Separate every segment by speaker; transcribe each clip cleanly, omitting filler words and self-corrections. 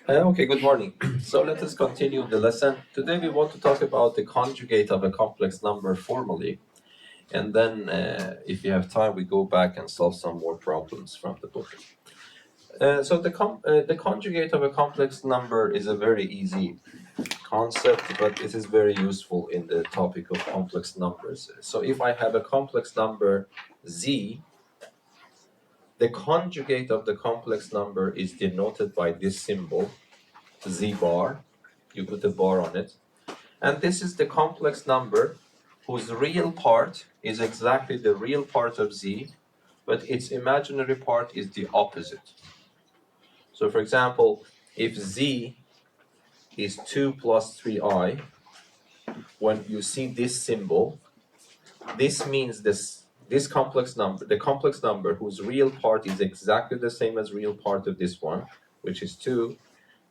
Speaker 1: Okay, good morning. So let us continue the lesson. Today we want to talk about the conjugate of a complex number formally. And then if you have time, we go back and solve some more problems from the book. So the conjugate of a complex number is a very easy concept, but it is very useful in the topic of complex numbers. So if I have a complex number z, the conjugate of the complex number is denoted by this symbol, z bar. You put a bar on it. And this is the complex number whose real part is exactly the real part of z, but its imaginary part is the opposite. So for example, if z is 2 plus 3i, when you see this symbol, this means this complex number, the complex number whose real part is exactly the same as real part of this one, which is 2,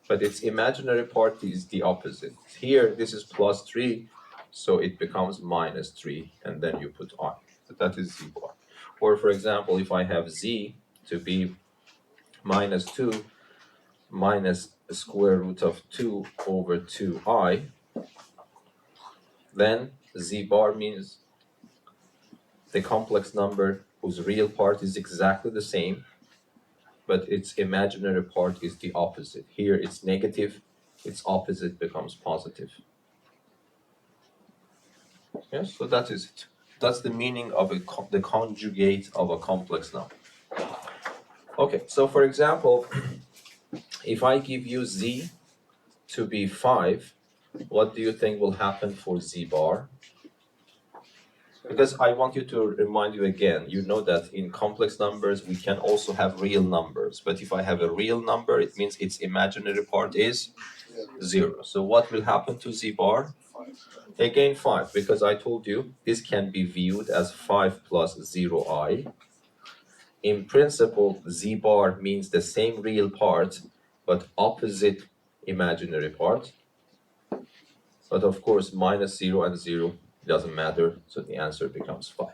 Speaker 1: but its imaginary part is the opposite. Here, this is plus 3, so it becomes minus 3, and then you put I. So that is z bar. Or for example, if I have z to be minus 2 minus the square root of 2 over 2i, then z bar means the complex number whose real part is exactly the same, but its imaginary part is the opposite. Here it's negative, its opposite becomes positive. Yes, so that is it. That's the meaning of the conjugate of a complex number. Okay, so for example, if I give you z to be 5, what do you think will happen for z bar? Because I want you to remind you again, you know that in complex numbers we can also have real numbers, but if I have a real number, it means its imaginary part is 0. So what will happen to z bar? Again 5, because I told you this can be viewed as 5 plus 0i. In principle, z bar means the same real part, but opposite imaginary part. But of course, minus 0 and 0 doesn't matter, so the answer becomes 5.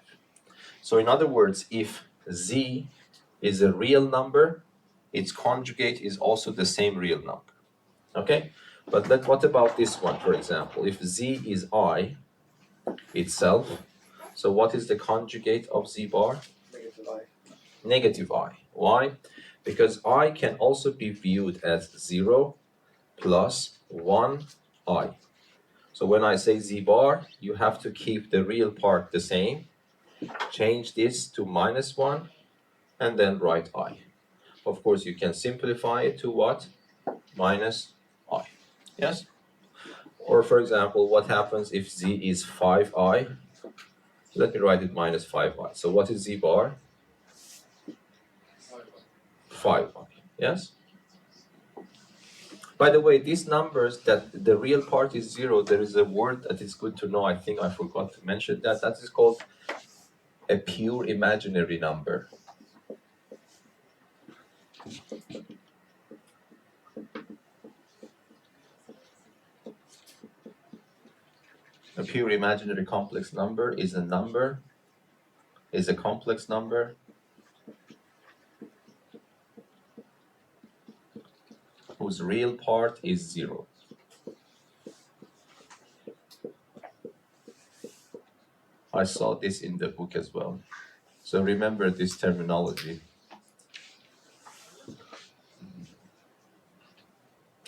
Speaker 1: So in other words, if z is a real number, its conjugate is also the same real number. Okay? But what about this one, for example? If z is I itself, so what is the conjugate of z bar?
Speaker 2: Negative I.
Speaker 1: Negative I. Why? Because I can also be viewed as 0 plus 1i. So when I say z bar, you have to keep the real part the same, change this to minus 1, and then write I. Of course, you can simplify it to what? Minus I. Yes? Or for example, what happens if z is 5i? Let me write it minus 5i. So what is z bar? 5i. Yes? By the way, these numbers that the real part is 0, there is a word that is good to know. I think I forgot to mention that. That is called a pure imaginary number. A pure imaginary complex number is a complex number whose real part is 0. I saw this in the book as well. So remember this terminology.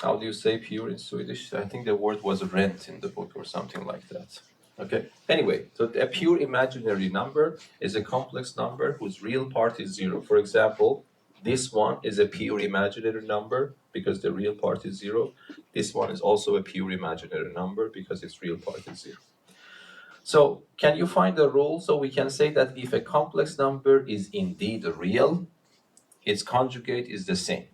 Speaker 1: How do you say pure in Swedish? I think the word was rent in the book or something like that. Okay, anyway, so a pure imaginary number is a complex number whose real part is 0. For example, this one is a pure imaginary number because the real part is 0. This one is also a pure imaginary number because its real part is 0. So can you find the rule? So we can say that if a complex number is indeed real, its conjugate is the same.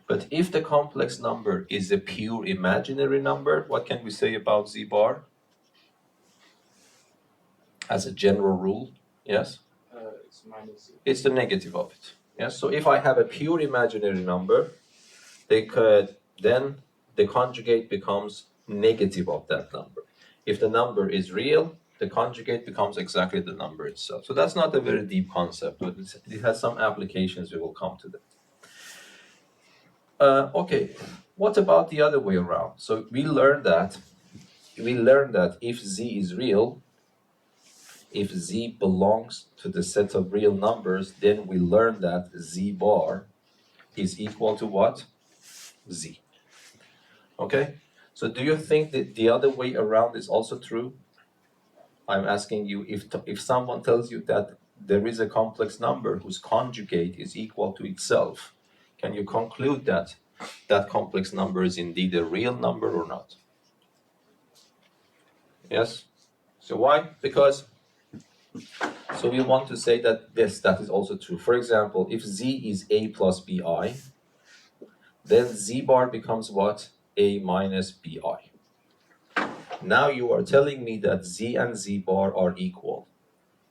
Speaker 1: But if the complex number is a pure imaginary number, what can we say about z bar? As a general rule, yes?
Speaker 2: It's minus 0.
Speaker 1: It's the negative of it. Yes. So if I have a pure imaginary number, then the conjugate becomes negative of that number. If the number is real, the conjugate becomes exactly the number itself. So that's not a very deep concept, but it has some applications. We will come to that. Okay, what about the other way around? So we learned that if z is real, if z belongs to the set of real numbers, then we learn that z bar is equal to what? Z. Okay? So do you think that the other way around is also true? I'm asking you, if someone tells you that there is a complex number whose conjugate is equal to itself, can you conclude that that complex number is indeed a real number or not? Yes? So why? Because, so we want to say that yes, that is also true. For example, if z is a plus bi, then z bar becomes what? A minus bi. Now you are telling me that z and z bar are equal.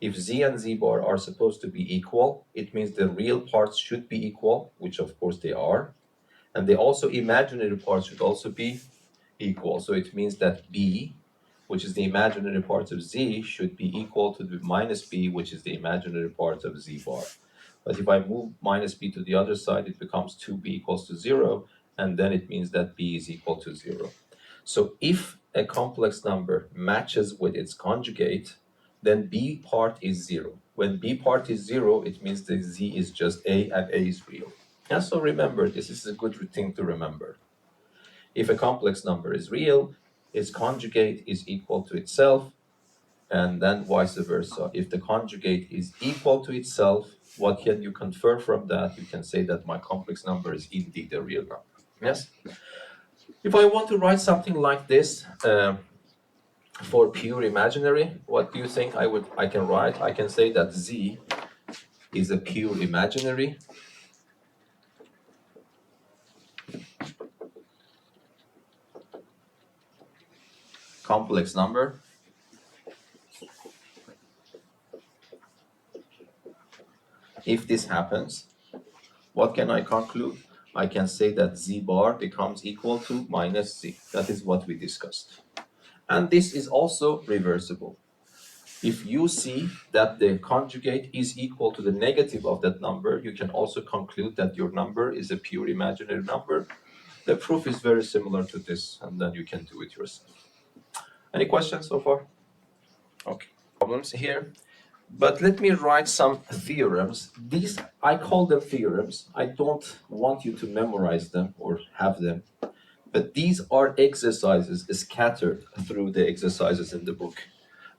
Speaker 1: If z and z bar are supposed to be equal, it means the real parts should be equal, which of course they are, and the also imaginary parts should also be equal. So it means that b, which is the imaginary part of z, should be equal to the minus b, which is the imaginary part of z bar. But if I move minus b to the other side, it becomes 2b equals to 0, and then it means that b is equal to 0. So if a complex number matches with its conjugate, then b part is 0. When b part is 0, it means that z is just a and a is real. And so remember, this is a good thing to remember. If a complex number is real, its conjugate is equal to itself, and then vice versa. If the conjugate is equal to itself, what can you confer from that? You can say that my complex number is indeed a real number. Yes? If I want to write something like this for pure imaginary, what do you think I can write? I can say that z is a pure imaginary complex number if this happens. What can I conclude? I can say that z bar becomes equal to minus z. That is what we discussed. And this is also reversible. If you see that the conjugate is equal to the negative of that number, you can also conclude that your number is a pure imaginary number. The proof is very similar to this, and then you can do it yourself. Any questions so far? Okay, problems here. But let me write some theorems. These, I call them theorems. I don't want you to memorize them or have them. But these are exercises scattered through the exercises in the book.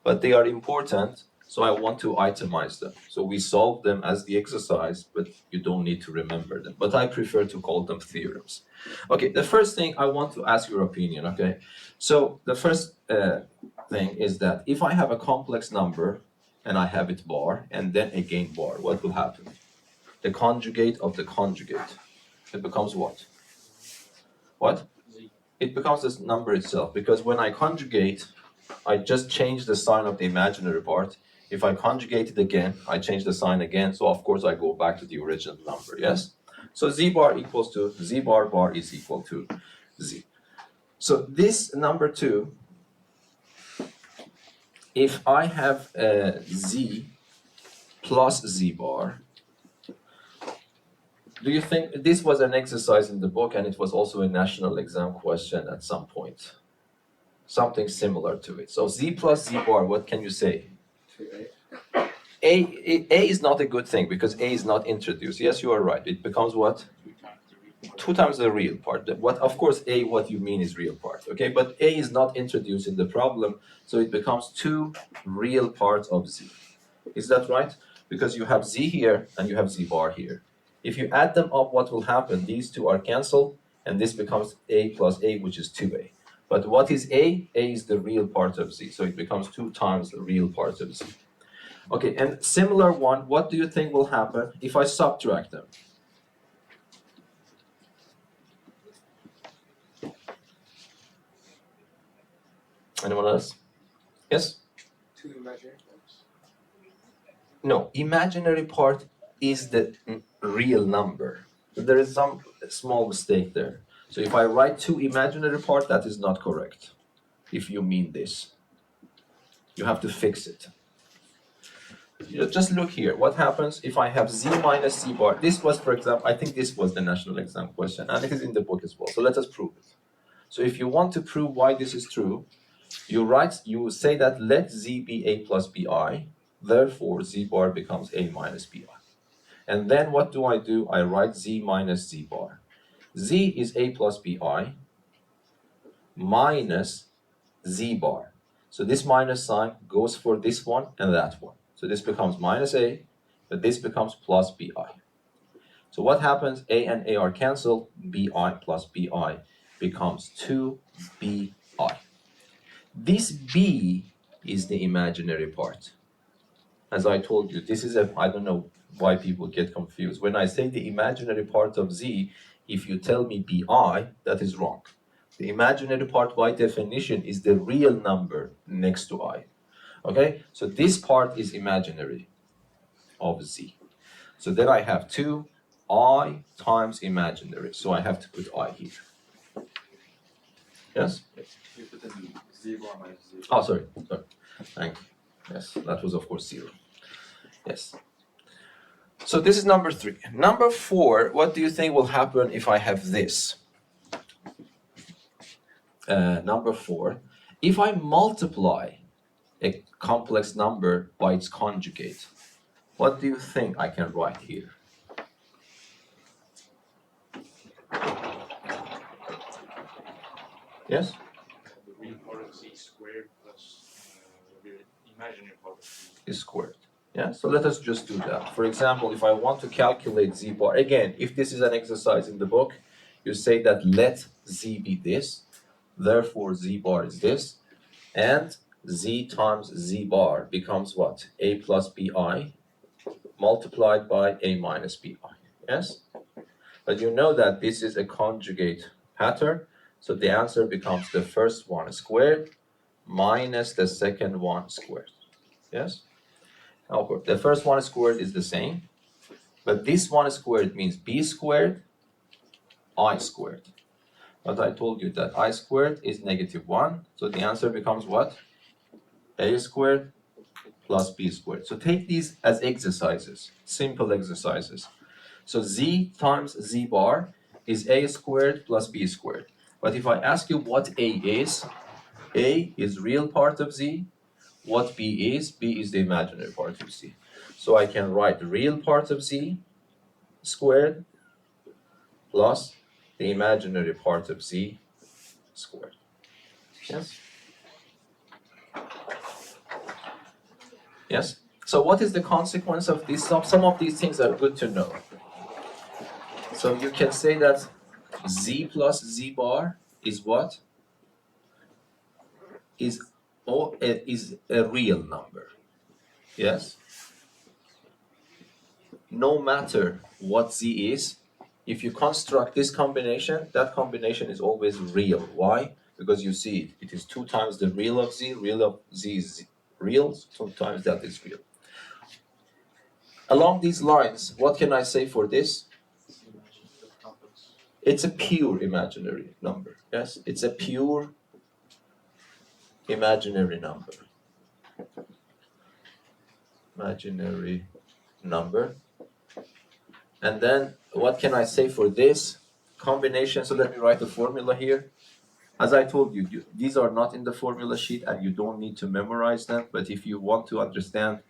Speaker 1: But they are important, so I want to itemize them. So we solve them as the exercise, but you don't need to remember them. But I prefer to call them theorems. Okay, the first thing I want to ask your opinion, okay? So the first thing is that if I have a complex number and I have it bar and then again bar, what will happen? The conjugate of the conjugate, it becomes what? What?
Speaker 2: Z.
Speaker 1: It becomes this number itself, because when I conjugate, I just change the sign of the imaginary part. If I conjugate it again, I change the sign again, so of course I go back to the original number, yes? So z bar equals to, z bar bar is equal to z. So this number 2, if I have z plus z bar, do you think this was an exercise in the book and it was also a national exam question at some point? Something similar to it. So z plus z bar, what can you say?
Speaker 2: 2a.
Speaker 1: A is not a good thing because A is not introduced. Yes, you are right. It becomes what? 2 times the real part. What, of course, A, what you mean is real part. Okay, but A is not introduced in the problem, so it becomes 2 real parts of Z. Is that right? Because you have Z here and you have Z bar here. If you add them up, what will happen? These 2 are canceled, and this becomes A plus A, which is 2A. But what is A? A is the real part of Z, so it becomes 2 times the real part of Z. Okay, and similar one, what do you think will happen if I subtract them? Anyone else? Yes?
Speaker 2: 2 imaginary parts.
Speaker 1: No, imaginary part is the real number. There is some small mistake there. So if I write 2 imaginary part, that is not correct. If you mean this, you have to fix it. just look here. What happens if I have z minus z bar? This was, for example, I think this was the national exam question, and it is in the book as well. So let us prove it. So if you want to prove why this is true, you say that let z be a plus bi, therefore z bar becomes a minus bi. And then what do? I write z minus z bar. Z is a plus bi minus z bar. So this minus sign goes for this one and that one. So this becomes minus a, but this becomes plus bi. So what happens? A and a are canceled. Bi plus bi becomes 2bi. This b is the imaginary part. As I told you, this is I don't know why people get confused. When I say the imaginary part of z, if you tell me bi, that is wrong. The imaginary part by definition is the real number next to I. Okay, so this part is imaginary of z. So then I have 2i times imaginary. So I have to put I here. Yes?
Speaker 2: You put in z bar minus z.
Speaker 1: Oh, sorry. Thank you. Yes, that was of course 0. Yes. So this is number 3. Number 4, what do you think will happen if I have this? Number 4, if I multiply a complex number by its conjugate, what do you think I can write here? Yes?
Speaker 3: The real part of z squared plus the imaginary part of z
Speaker 1: Is squared. Yeah, so let us just do that. For example, if I want to calculate z bar, again, if this is an exercise in the book, you say that let z be this, therefore z bar is this, and z times z bar becomes what? A plus bi multiplied by a minus bi. Yes? But you know that this is a conjugate pattern, so the answer becomes the first one squared minus the second one squared. Yes? Now, the first one squared is the same, but this one squared means b squared, I squared. But I told you that I squared is -1, so the answer becomes what? A squared plus b squared. So take these as exercises, simple exercises. So z times z bar is a squared plus b squared. But if I ask you what a is real part of z. What b is the imaginary part of z. So I can write the real part of z squared plus the imaginary part of z squared. Yes? Yes? So what is the consequence of this? Some of these things are good to know. So you can say that z plus z bar is what? Is a real number. Yes? No matter what z is, if you construct this combination, that combination is always real. Why? Because you see it is 2 times the real of z is real, so 2 times that is real. Along these lines, what can I say for this? It's a pure imaginary number. Yes, it's a pure imaginary number. Imaginary number. And then what can I say for this combination? So let me write the formula here. As I told you, these are not in the formula sheet and you don't need to memorize them. But if you want to understand,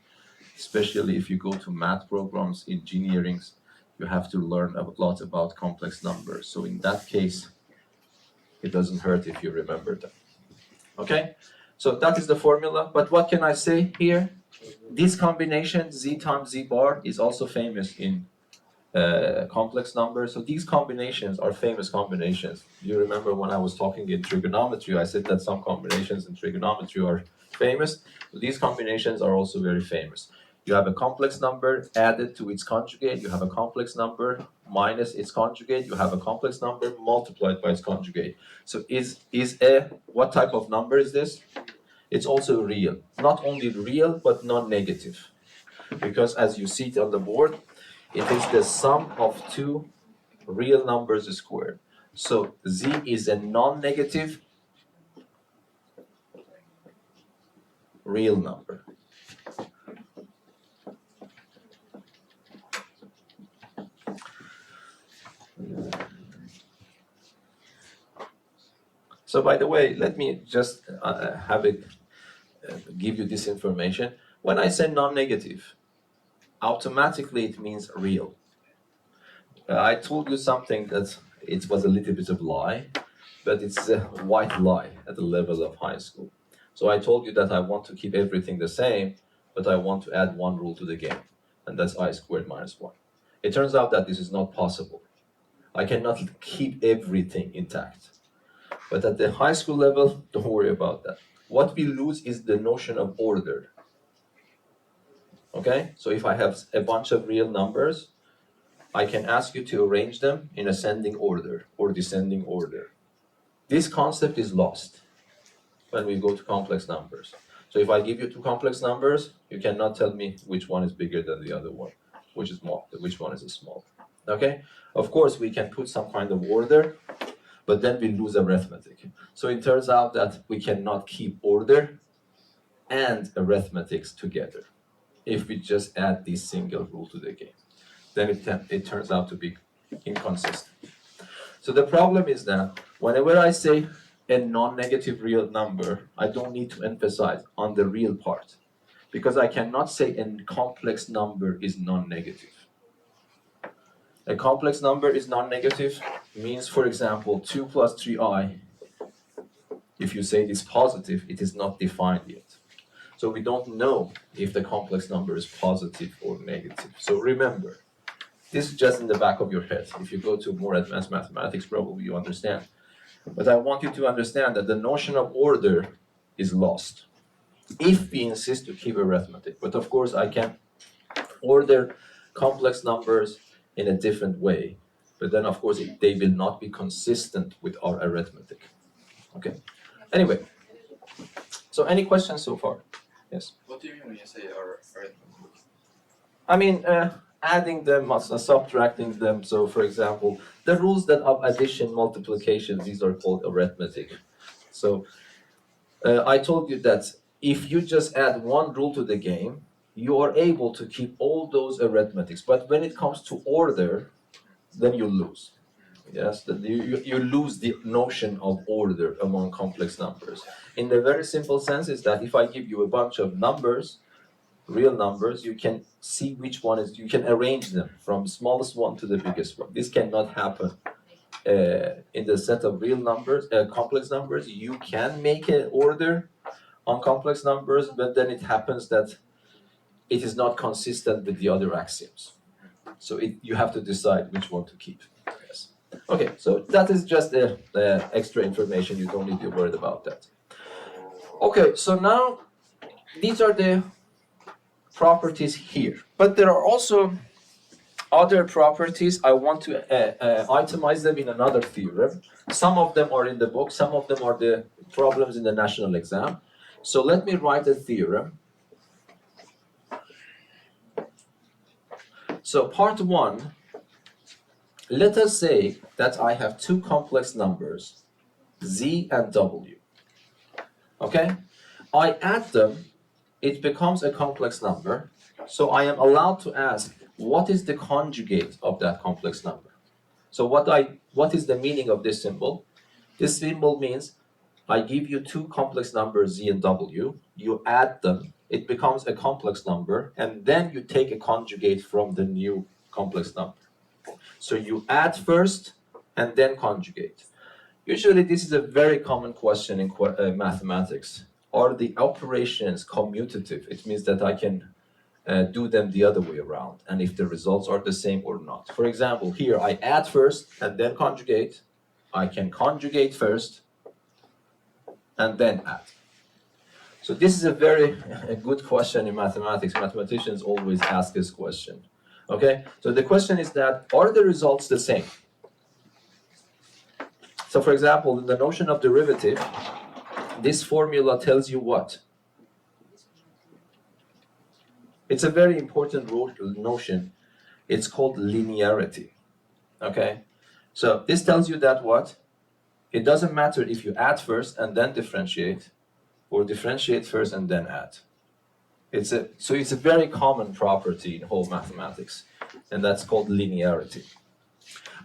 Speaker 1: especially if you go to math programs, engineerings, you have to learn a lot about complex numbers. So in that case, it doesn't hurt if you remember them. Okay? So that is the formula. But what can I say here? This combination, z times z bar, is also famous in complex numbers. So these combinations are famous combinations. You remember when I was talking in trigonometry, I said that some combinations in trigonometry are famous. So these combinations are also very famous. You have a complex number added to its conjugate. You have a complex number minus its conjugate. You have a complex number multiplied by its conjugate. So what type of number is this? It's also real. Not only real, but non-negative. Because as you see it on the board, it is the sum of 2 real numbers squared. So z is a non-negative real number. So by the way, let me just give you this information. When I say non-negative, automatically it means real. I told you something that it was a little bit of lie, but it's a white lie at the level of high school. So I told you that I want to keep everything the same, but I want to add one rule to the game, and that's I squared minus 1. It turns out that this is not possible. I cannot keep everything intact. But at the high school level, don't worry about that. What we lose is the notion of order. Okay? So if I have a bunch of real numbers, I can ask you to arrange them in ascending order or descending order. This concept is lost when we go to complex numbers. So if I give you two complex numbers, you cannot tell me which one is bigger than the other one, which one is small. Okay? Of course, we can put some kind of order, but then we lose arithmetic. So it turns out that we cannot keep order and arithmetics together if we just add this single rule to the game. Then it turns out to be inconsistent. So the problem is that whenever I say a non-negative real number, I don't need to emphasize on the real part, because I cannot say a complex number is non-negative. A complex number is non-negative means, for example, 2 plus 3i. If you say it is positive, it is not defined yet. So we don't know if the complex number is positive or negative. So remember, this is just in the back of your head. If you go to more advanced mathematics, probably you understand. But I want you to understand that the notion of order is lost if we insist to keep arithmetic. But of course, I can order complex numbers in a different way. But then, of course, they will not be consistent with our arithmetic. Okay. Anyway, so any questions so far? Yes.
Speaker 2: What do you mean when you say arithmetic?
Speaker 1: I mean, adding them, subtracting them. So, for example, the rules that of addition, multiplication, these are called arithmetic. So, I told you that if you just add one rule to the game, you are able to keep all those arithmetics. But when it comes to order, then you lose. Yes, you lose the notion of order among complex numbers. In the very simple sense is that if I give you a bunch of numbers, real numbers, you can see which one is, you can arrange them from smallest one to the biggest one. This cannot happen in the set of real numbers, complex numbers. You can make an order on complex numbers, but then it happens that it is not consistent with the other axioms. So you have to decide which one to keep. Yes. Okay, so that is just the extra information. You don't need to be worried about that. Okay, so now these are the properties here. But there are also other properties. I want to itemize them in another theorem. Some of them are in the book, some of them are the problems in the national exam. So let me write a theorem. So part 1, let us say that I have two complex numbers, z and w. Okay? I add them, it becomes a complex number. So I am allowed to ask, what is the conjugate of that complex number? So what is the meaning of this symbol? This symbol means I give you two complex numbers, z and w, you add them, it becomes a complex number, and then you take a conjugate from the new complex number. So you add first and then conjugate. Usually this is a very common question in mathematics. Are the operations commutative? It means that I can do them the other way around, and if the results are the same or not. For example, here I add first and then conjugate. I can conjugate first and then add. So this is a very good question in mathematics. Mathematicians always ask this question. Okay, so the question is that, are the results the same? So for example, in the notion of derivative, this formula tells you what? It's a very important notion. It's called linearity. Okay, so this tells you that what? It doesn't matter if you add first and then differentiate, or differentiate first and then add. It's a very common property in whole mathematics, and that's called linearity.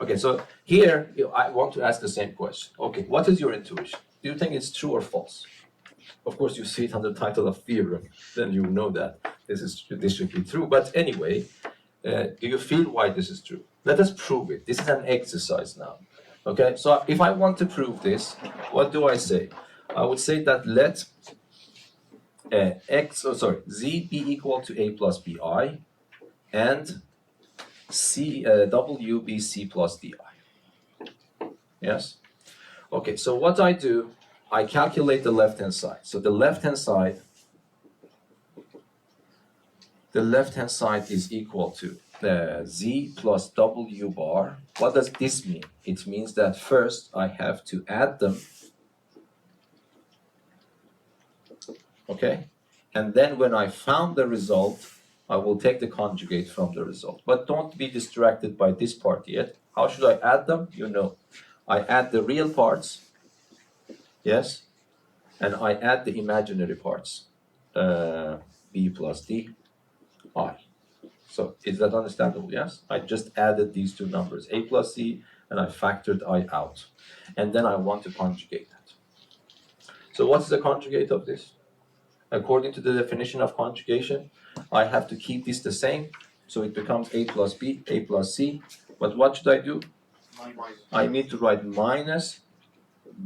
Speaker 1: Okay, so here I want to ask the same question. Okay, what is your intuition? Do you think it's true or false? Of course, you see it on the title of theorem, then you know that this should be true. But anyway, do you feel why this is true? Let us prove it. This is an exercise now. Okay, so if I want to prove this, what do I say? I would say that let z be equal to a plus bi, and w be c plus di. Yes? Okay, so what I do, I calculate the left-hand side. So the left-hand side is equal to z plus w bar. What does this mean? It means that first I have to add them, okay? And then when I found the result, I will take the conjugate from the result. But don't be distracted by this part yet. How should I add them? You know, I add the real parts, yes? And I add the imaginary parts, b plus d, I. So is that understandable? Yes? I just added these two numbers, a plus c, and I factored I out. And then I want to conjugate that. So what's the conjugate of this? According to the definition of conjugation, I have to keep this the same, so it becomes a plus b, a plus c. But what should I do? I need to write minus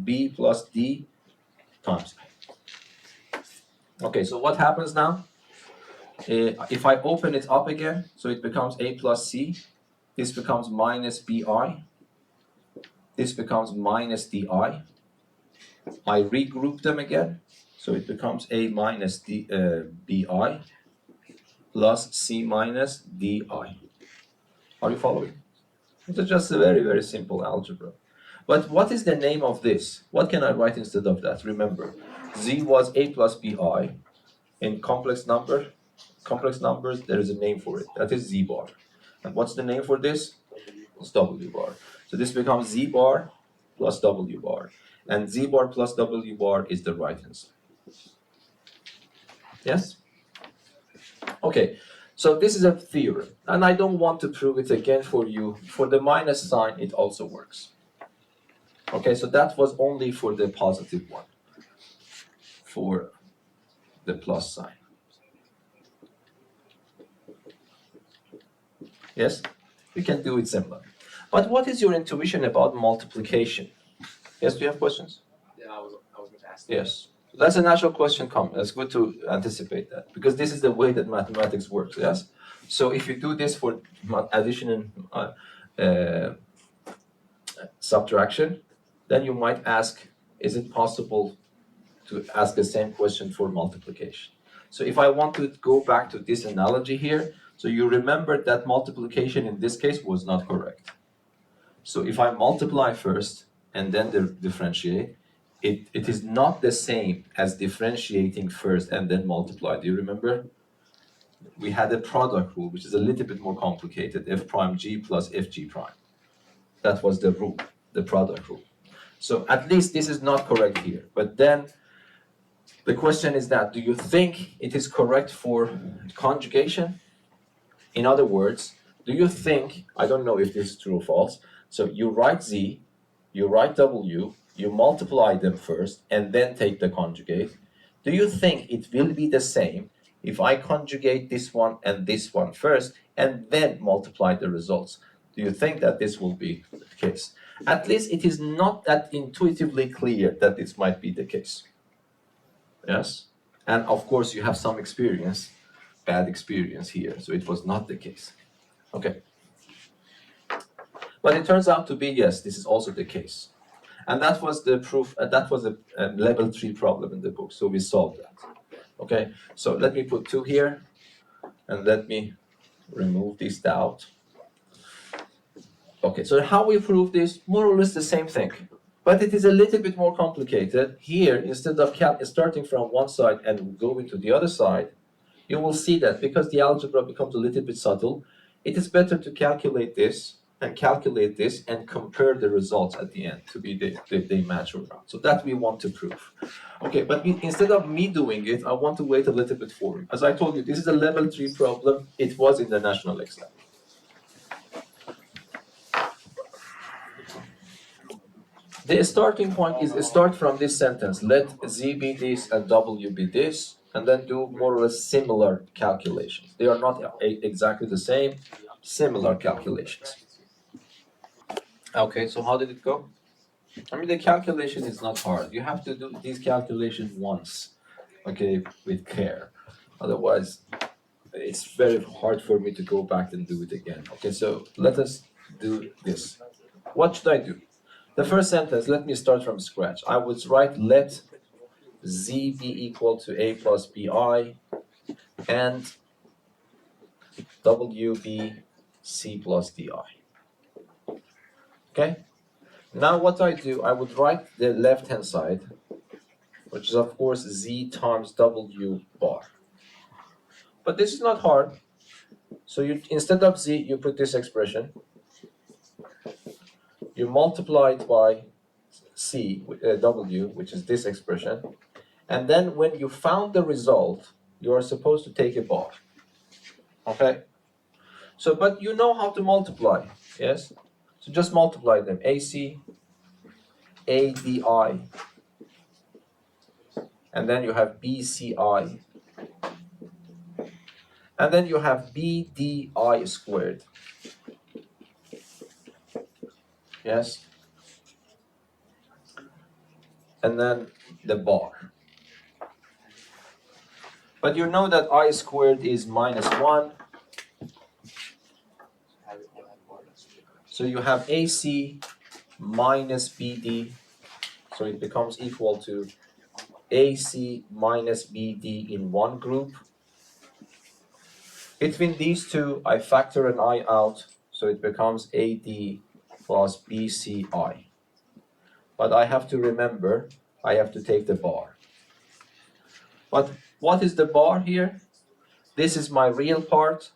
Speaker 1: b plus d times a. Okay, so what happens now? If I open it up again, so it becomes a plus c, this becomes minus bi, this becomes minus di. I regroup them again, so it becomes a minus bi plus c minus di. Are you following? It's just a very, very simple algebra. But what is the name of this? What can I write instead of that? Remember, z was a plus bi. In complex numbers, there is a name for it. That is z bar. And what's the name for this? It's w bar. So this becomes z bar plus w bar. And z bar plus w bar is the right hand side. Yes? Okay, so this is a theorem. And I don't want to prove it again for you. For the minus sign, it also works. Okay, so that was only for the positive one. For the plus sign. Yes? We can do it similar. But what is your intuition about multiplication? Yes, do you have questions?
Speaker 2: Yeah, I was going to ask.
Speaker 1: Yes. That's a natural question coming. It's good to anticipate that, because this is the way that mathematics works, yes? So if you do this for addition and subtraction, then you might ask, is it possible to ask the same question for multiplication? So if I want to go back to this analogy here, so you remember that multiplication in this case was not correct. So if I multiply first and then differentiate, it is not the same as differentiating first and then multiply. Do you remember? We had a product rule, which is a little bit more complicated, f prime g plus fg prime. That was the rule, the product rule. So at least this is not correct here. But then the question is that, do you think it is correct for conjugation? In other words, do you think, I don't know if this is true or false, so you write z, you write w, you multiply them first, and then take the conjugate. Do you think it will be the same if I conjugate this one and this one first, and then multiply the results? Do you think that this will be the case? At least it is not that intuitively clear that this might be the case. Yes? And of course you have some experience, bad experience here, so it was not the case. Okay. But it turns out to be, yes, this is also the case. And that was the proof, that was a level 3 problem in the book, so we solved that. Okay, so let me put 2 here, and let me remove this out. Okay, so how we prove this, more or less the same thing. But it is a little bit more complicated. Here, instead of starting from one side and going to the other side, you will see that because the algebra becomes a little bit subtle, it is better to calculate this and compare the results at the end to be they match or not. So that we want to prove. Okay, but instead of me doing it, I want to wait a little bit for you. As I told you, this is a level 3 problem. It was in the national exam. The starting point is start from this sentence. Let Z be this and W be this, and then do more or less similar calculations. They are not exactly the same, similar calculations. Okay, so how did it go? I mean, the calculation is not hard. You have to do these calculations once, okay, with care. Otherwise, it's very hard for me to go back and do it again. Okay, so let us do this. What should I do? The first sentence, let me start from scratch. I would write let Z be equal to A plus BI and W be C plus DI. Okay? Now what I do, I would write the left-hand side, which is of course Z times W bar. But this is not hard. So you instead of Z, you put this expression. You multiply it by W, which is this expression. And then when you found the result, you are supposed to take a bar. Okay? So, but you know how to multiply, yes? So just multiply them. AC, ADI, and then you have BCI, and then you have BDI squared. Yes? And then the bar. But you know that I squared is minus 1. So you have AC minus BD. So it becomes equal to AC minus BD in one group. Between these two, I factor an I out. So it becomes AD plus BCI. But I have to remember, I have to take the bar. But what is the bar here? This is my real part.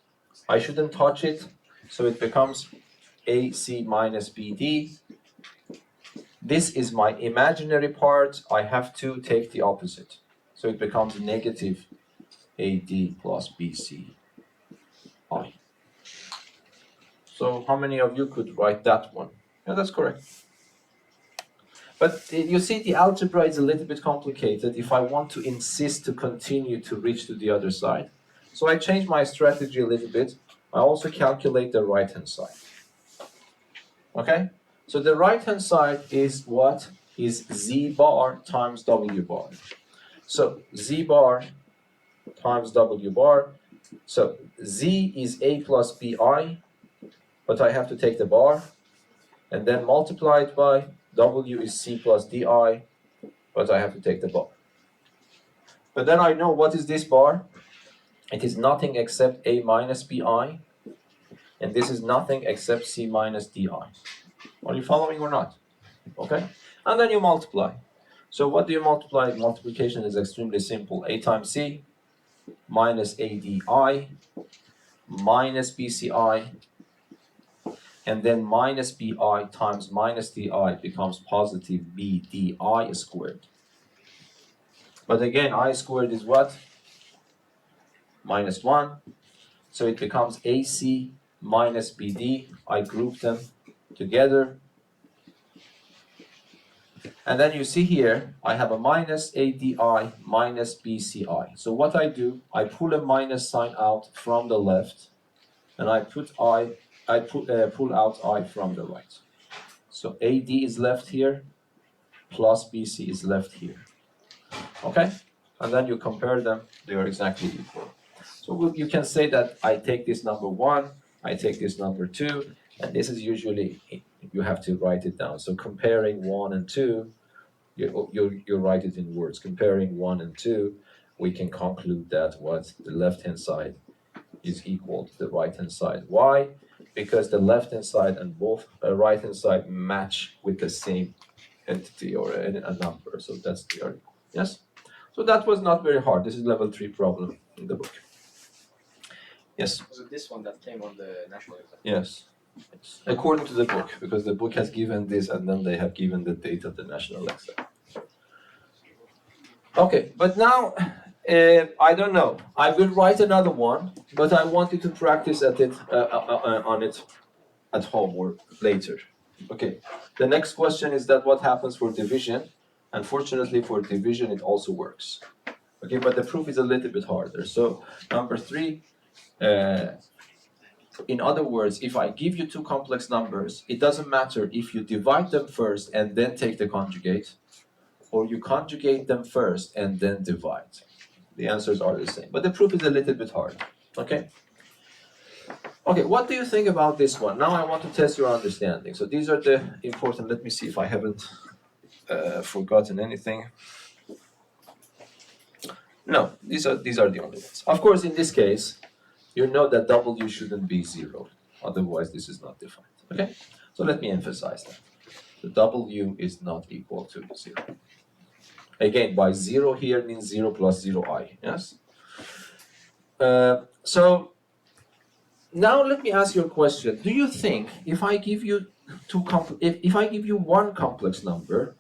Speaker 1: I shouldn't touch it. So it becomes AC minus BD. This is my imaginary part. I have to take the opposite. So it becomes negative AD plus BCI. So how many of you could write that one? Yeah, that's correct. But you see, the algebra is a little bit complicated if I want to insist to continue to reach to the other side. So I change my strategy a little bit. I also calculate the right-hand side. Okay? So the right-hand side is what? Is Z bar times W bar. So Z bar times W bar. So Z is A plus BI, but I have to take the bar, and then multiply it by W is C plus DI, but I have to take the bar. But then I know what is this bar? It is nothing except A minus BI, and this is nothing except C minus DI. Are you following or not? Okay? And then you multiply. So what do you multiply? Multiplication is extremely simple. A times C minus ADI minus BCI, and then minus BI times minus DI becomes positive BDI squared. But again, I squared is what? Minus 1. So it becomes AC minus BD. I group them together. And then you see here, I have a minus ADI minus BCI. So what I do, I pull a minus sign out from the left, and I pull out I from the right. So AD is left here, plus BC is left here. Okay? And then you compare them, they are exactly equal. So you can say that I take this number 1, I take this number 2, and this is usually, you have to write it down. So comparing 1 and 2, you write it in words. Comparing 1 and 2, we can conclude that what the left-hand side is equal to the right-hand side. Why? Because the left-hand side and both right-hand side match with the same entity or a number. So that's the article. Yes? So that was not very hard. This is level 3 problem in the book. Yes?
Speaker 2: Was it this one that came on the national exam?
Speaker 1: Yes. According to the book, because the book has given this and then they have given the date of the national exam. Okay, but now, I don't know. I will write another one, but I want you to practice on it at home or later. Okay, the next question is that what happens for division? Unfortunately, for division, it also works. Okay, but the proof is a little bit harder. So, number 3, in other words, if I give you two complex numbers, it doesn't matter if you divide them first and then take the conjugate, or you conjugate them first and then divide. The answers are the same, but the proof is a little bit hard. Okay? Okay, what do you think about this one? Now I want to test your understanding. So these are the important, let me see if I haven't forgotten anything. No, these are the only ones. Of course, in this case, you know that W shouldn't be 0. Otherwise, this is not defined. Okay? So let me emphasize that. The W is not equal to 0. Again, by 0 here means 0 plus 0i. Yes? So now let me ask you a question. Do you think if I give you if I give you one complex number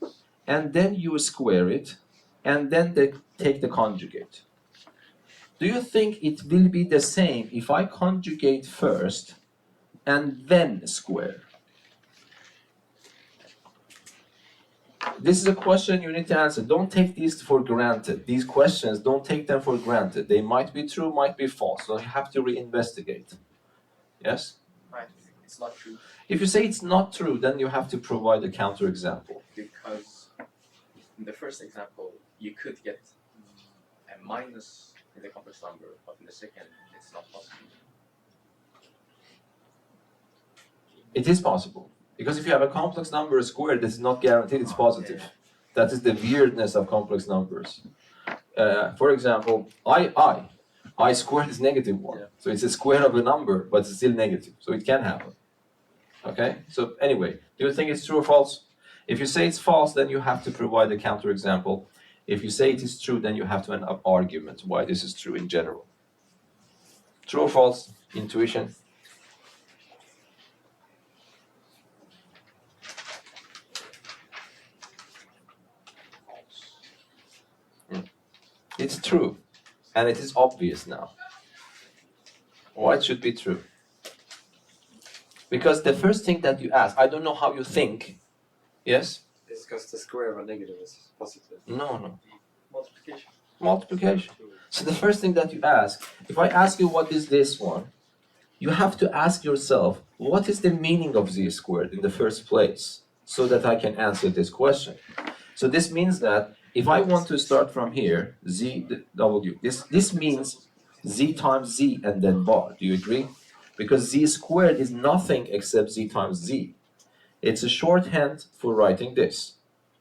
Speaker 1: and then you square it and then take the conjugate, do you think it will be the same if I conjugate first and then square? This is a question you need to answer. Don't take these for granted. These questions, don't take them for granted. They might be true, might be false. So you have to reinvestigate. Yes?
Speaker 2: Right. It's not true
Speaker 1: If you say it's not true, then you have to provide a counterexample.
Speaker 2: because in the first example you could get a minus in the complex number, but in the second it's not possible.
Speaker 1: It is possible. Because if you have a complex number squared, it's not guaranteed it's positive. That is the weirdness of complex numbers. For example, I squared is negative 1. So it's a square of a number, but it's still negative. So it can happen. Okay? So anyway, do you think it's true or false? If you say it's false, then you have to provide a counterexample. If you say it is true, then you have to have an argument why this is true in general. True or false? Intuition? It's true, and it is obvious now. Why it should be true? Because the first thing that you ask, I don't know how you think. Yes?
Speaker 4: It's because the square of a negative is positive.
Speaker 1: No.
Speaker 2: Multiplication.
Speaker 1: Multiplication. So the first thing that you ask, if I ask you what is this one, you have to ask yourself, what is the meaning of z squared in the first place, so that I can answer this question. So this means that if I want to start from here, w, this means z times z and then bar. Do you agree? Because z squared is nothing except z times z. It's a shorthand for writing this.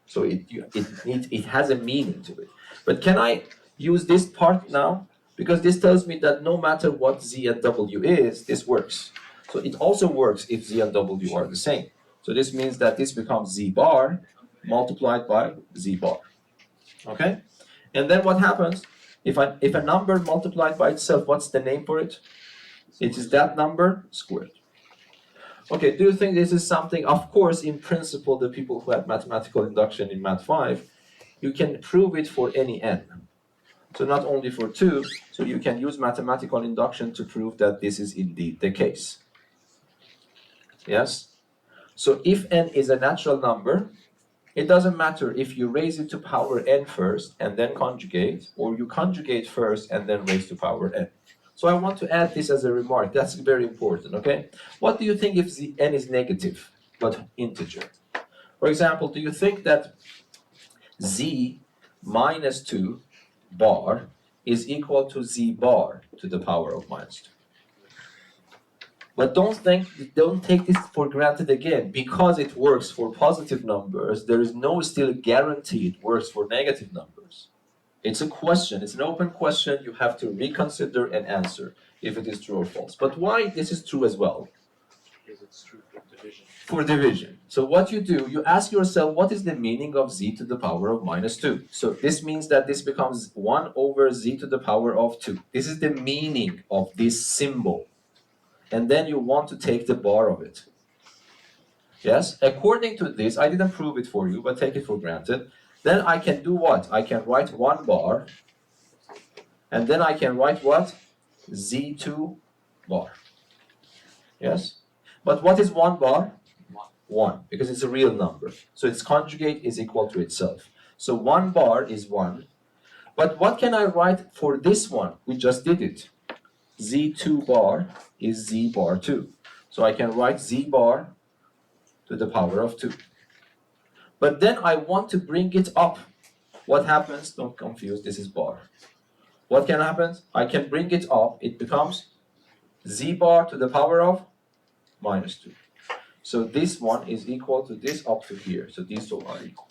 Speaker 1: So it has a meaning to it. But can I use this part now? Because this tells me that no matter what z and w is, this works. So it also works if z and w are the same. So this means that this becomes z bar multiplied by z bar. Okay? And then what happens? If a number multiplied by itself, what's the name for it? It is that number squared. Okay, do you think this is something, of course, in principle, the people who had mathematical induction in Math 5, you can prove it for any n. So not only for 2, so you can use mathematical induction to prove that this is indeed the case. Yes? So if n is a natural number, it doesn't matter if you raise it to power n first and then conjugate, or you conjugate first and then raise to power n. So I want to add this as a remark. That's very important, okay? What do you think if n is negative, but integer? For example, do you think that z minus 2 bar is equal to z bar to the power of minus 2? But don't take this for granted again. Because it works for positive numbers, there is no still guarantee it works for negative numbers. It's a question, it's an open question you have to reconsider and answer if it is true or false. But why this is true as well?
Speaker 3: Because it's true for division.
Speaker 1: For division. So what you do, you ask yourself, what is the meaning of z to the power of minus 2? So this means that this becomes 1 over z to the power of 2. This is the meaning of this symbol. And then you want to take the bar of it. Yes? According to this, I didn't prove it for you, but take it for granted. Then I can do what? I can write 1 bar, and then I can write what? Z2 bar. Yes? But what is 1 bar? 1, because it's a real number. So its conjugate is equal to itself. So 1 bar is 1. But what can I write for this one? We just did it. Z2 bar is Z bar 2. So I can write Z bar to the power of 2. But then I want to bring it up. What happens? Don't confuse, this is bar. What can happen? I can bring it up. It becomes Z bar to the power of minus 2. So this one is equal to this up to here. So these two are equal.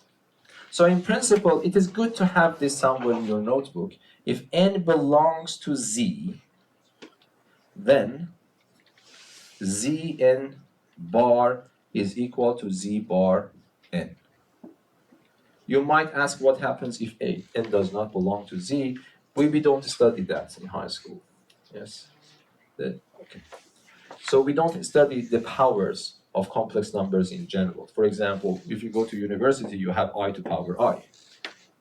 Speaker 1: So in principle, it is good to have this somewhere in your notebook. If n belongs to Z, then Zn bar is equal to Z bar n. You might ask what happens if n does not belong to Z. We don't study that in high school. Yes. Okay. So we don't study the powers of complex numbers in general. For example, if you go to university, you have I to power I.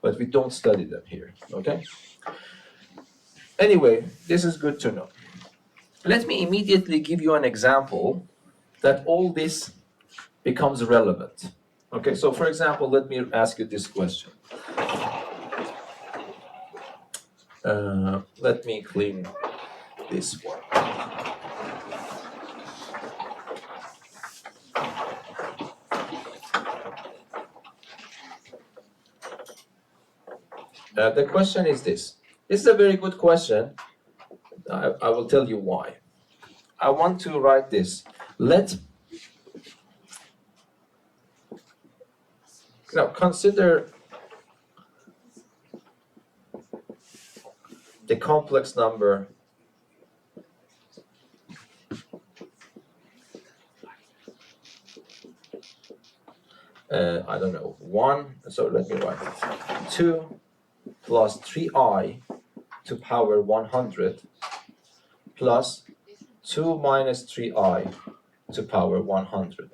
Speaker 1: But we don't study them here, okay? Anyway, this is good to know. Let me immediately give you an example that all this becomes relevant. Okay, so for example, let me ask you this question. Let me clean this one. The question is this. This is a very good question. I will tell you why. I want to write this. Now consider the complex number I don't know, 1, so let me write it. 2 plus 3i to power 100 plus 2 minus 3i to power 100.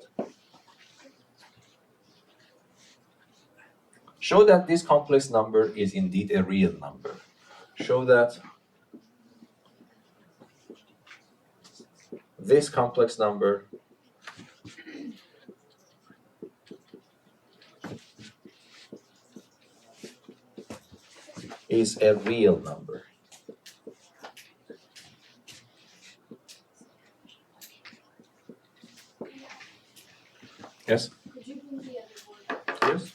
Speaker 1: Show that this complex number is indeed a real number. Show that this complex number is a real number. Yes?
Speaker 5: Could you bring the other one?
Speaker 1: Yes?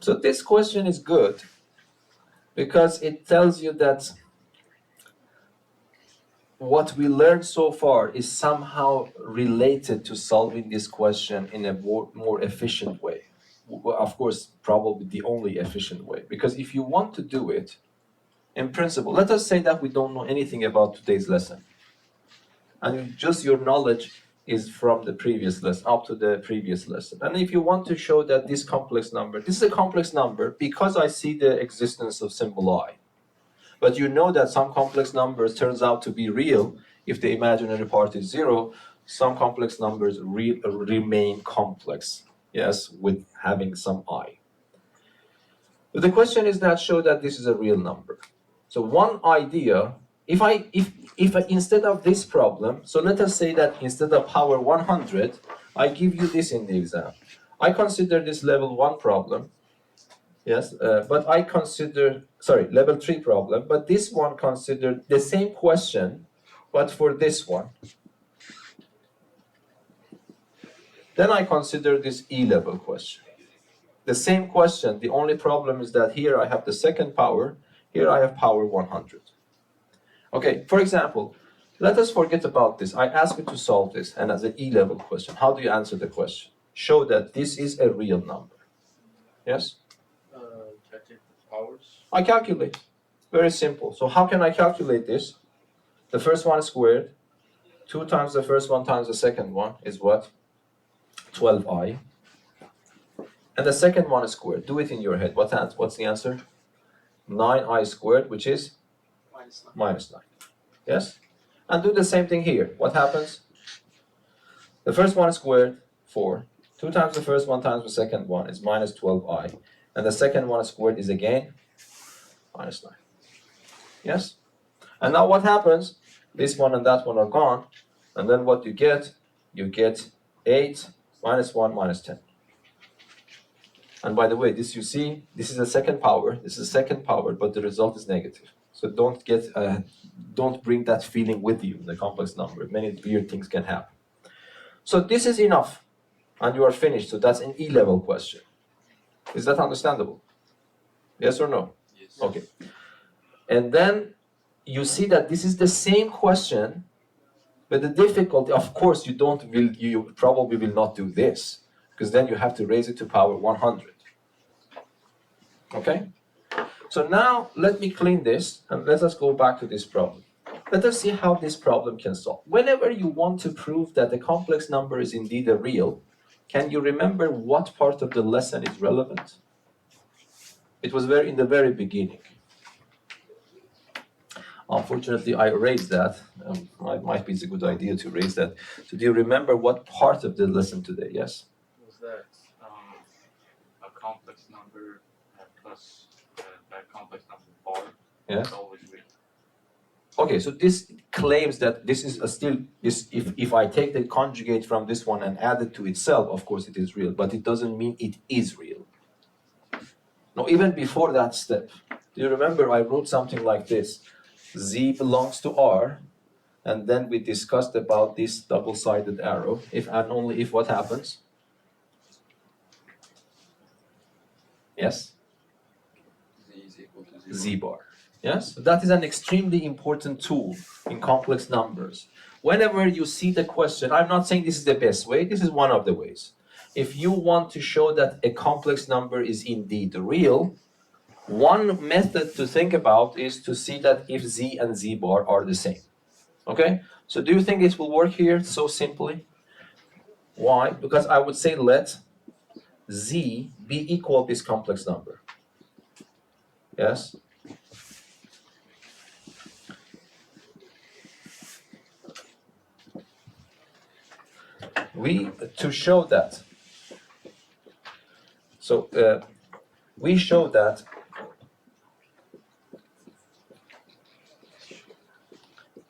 Speaker 1: So this question is good because it tells you that what we learned so far is somehow related to solving this question in a more efficient way. Well, of course, probably the only efficient way. Because if you want to do it, in principle, let us say that we don't know anything about today's lesson. And just your knowledge is from the previous lesson, up to the previous lesson. And if you want to show that this complex number, this is a complex number because I see the existence of symbol I. But you know that some complex numbers turns out to be real if the imaginary part is 0. Some complex numbers remain complex, yes, with having some I. But the question is that show that this is a real number. So one idea, if I instead of this problem, so let us say that instead of power 100, I give you this in the exam. I consider this level 1 problem. Yes, but I consider, level 3 problem, but this one considered the same question, but for this one. Then I consider this E-level question. The same question, the only problem is that here I have the second power, here I have power 100. Okay, for example, let us forget about this. I ask you to solve this, and as an E-level question, how do you answer the question? Show that this is a real number. Yes?
Speaker 3: Powers.
Speaker 1: I calculate. Very simple. So how can I calculate this? The first one squared. 2 times the first one times the second one is what? 12i. And the second one is squared. Do it in your head. What's the answer? 9i squared, which is? Minus 9. Yes? And do the same thing here. What happens? The first one is squared, 4. 2 times the first one times the second one is minus 12i. And the second one squared is again minus 9. Yes? And now what happens? This one and that one are gone. And then what you get 8 minus 1 minus 10. And by the way, this you see, this is the second power. This is the second power, but the result is negative. So don't bring that feeling with you in the complex number. Many weird things can happen. So this is enough, and you are finished. So that's an E-level question. Is that understandable? Yes or no?
Speaker 3: Yes.
Speaker 1: Okay. And then you see that this is the same question, but the difficulty, of course, you probably will not do this, because then you have to raise it to power 100. Okay? So now let me clean this and let us go back to this problem. Let us see how this problem can solve. Whenever you want to prove that a complex number is indeed a real, can you remember what part of the lesson is relevant? It was in the very beginning. Unfortunately, I erased that. It might be a good idea to erase that. So do you remember what part of the lesson today? Yes?
Speaker 3: Was that a complex number plus that complex number bar?
Speaker 1: Yeah.
Speaker 3: It's always real.
Speaker 1: Okay, so this claims that this is if I take the conjugate from this one and add it to itself, of course it is real, but it doesn't mean it is real. No, even before that step, do you remember I wrote something like this? Z belongs to R, and then we discussed about this double-sided arrow, if and only if what happens? Yes?
Speaker 4: Z is equal to Z.
Speaker 1: Z bar. Yes? That is an extremely important tool in complex numbers. Whenever you see the question, I'm not saying this is the best way, this is one of the ways. If you want to show that a complex number is indeed real, one method to think about is to see that if Z and Z bar are the same. Okay? So do you think this will work here so simply? Why? Because I would say let Z be equal to this complex number. Yes? To show that. So we show that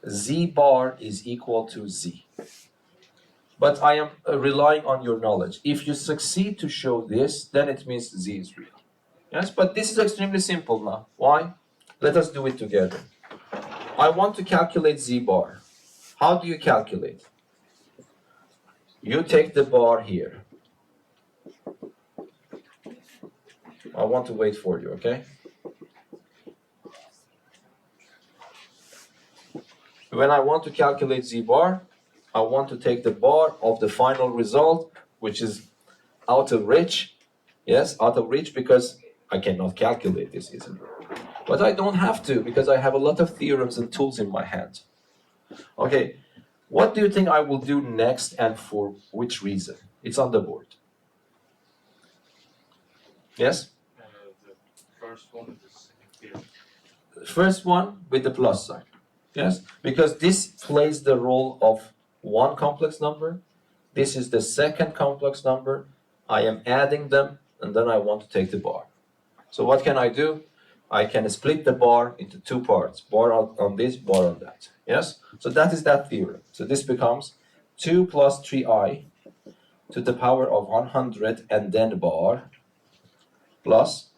Speaker 1: Z bar is equal to Z. But I am relying on your knowledge. If you succeed to show this, then it means Z is real. Yes, but this is extremely simple now. Why? Let us do it together. I want to calculate Z bar. How do you calculate? You take the bar here. I want to wait for you, okay? When I want to calculate Z bar, I want to take the bar of the final result, which is out of reach. Yes, out of reach because I cannot calculate this easily. But I don't have to because I have a lot of theorems and tools in my hand. Okay, what do you think I will do next and for which reason? It's on the board. Yes?
Speaker 3: The first one is the second theorem.
Speaker 1: The first one with the plus sign. Yes? Because this plays the role of one complex number. This is the second complex number. I am adding them, and then I want to take the bar. So what can I do? I can split the bar into two parts. Bar on this, bar on that. Yes? So that is that theorem. So this becomes 2 plus 3i to the power of 100 and then bar plus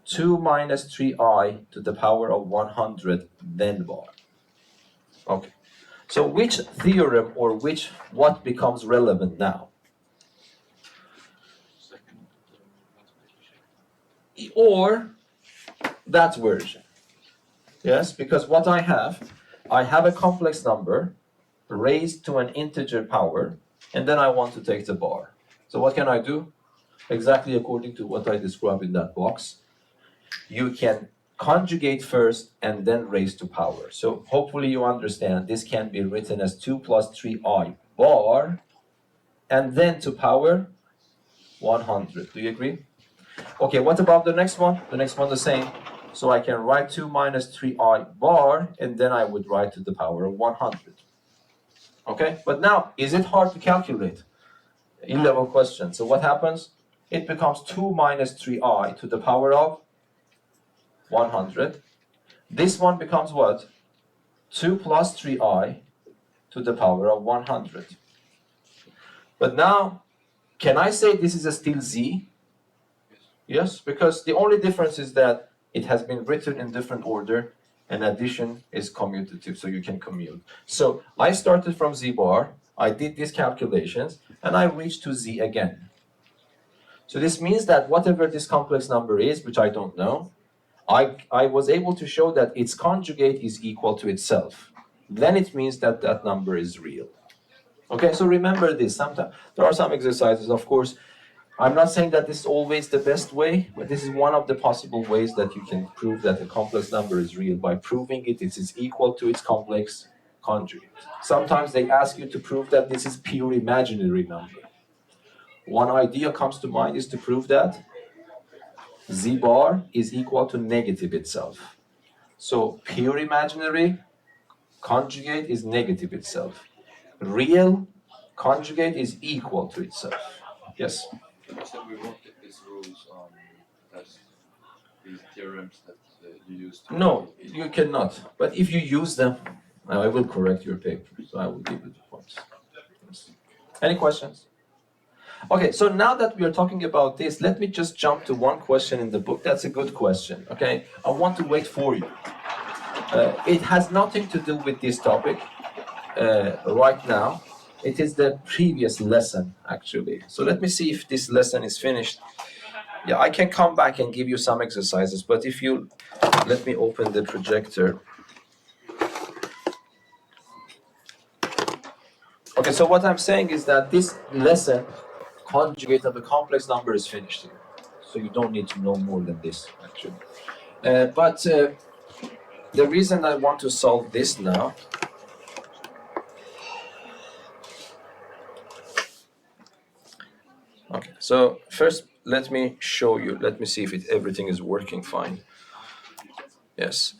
Speaker 1: 2 minus 3i to the power of 100 then bar. Okay. So which theorem or what becomes relevant now?
Speaker 3: Second multiplication.
Speaker 1: Or that version. Yes, because what I have a complex number raised to an integer power, and then I want to take the bar. So what can I do? Exactly according to what I described in that box. You can conjugate first and then raise to power. So hopefully you understand this can be written as 2 plus 3i bar and then to power 100. Do you agree? Okay, what about the next one? The next one the same. So I can write 2 minus 3i bar and then I would write to the power of 100. Okay, but now is it hard to calculate? E-level question. So what happens? it becomes 2 minus 3i to the power of 100. This one becomes what? 2 plus 3i to the power of 100. But now, can I say this is still z? Yes, because the only difference is that it has been written in different order, and addition is commutative, so you can commute. So I started from z bar, I did these calculations, and I reached to z again. So this means that whatever this complex number is, which I don't know, I was able to show that its conjugate is equal to itself. Then it means that that number is real. Okay, so remember this. Sometimes there are some exercises, of course. I'm not saying that this is always the best way, but this is one of the possible ways that you can prove that a complex number is real by proving it is equal to its complex conjugate. Sometimes they ask you to prove that this is pure imaginary number. One idea comes to mind is to prove that z bar is equal to negative itself. So pure imaginary conjugate is negative itself. Real conjugate is equal to itself. Yes?
Speaker 4: You said we won't get these rules on test, these theorems that you used to.
Speaker 1: No, you cannot. But if you use them, I will correct your paper. So I will give you the points. Yes. Any questions? Okay, so now that we are talking about this, let me just jump to one question in the book. That's a good question. Okay, I want to wait for you. It has nothing to do with this topic right now. It is the previous lesson, actually. So let me see if this lesson is finished. Yeah, I can come back and give you some exercises, but if you let me open the projector. Okay, so what I'm saying is that this lesson, conjugate of a complex number, is finished here. So you don't need to know more than this, actually. But the reason I want to solve this now, okay, so first let me show you, let me see if everything is working fine. Yes.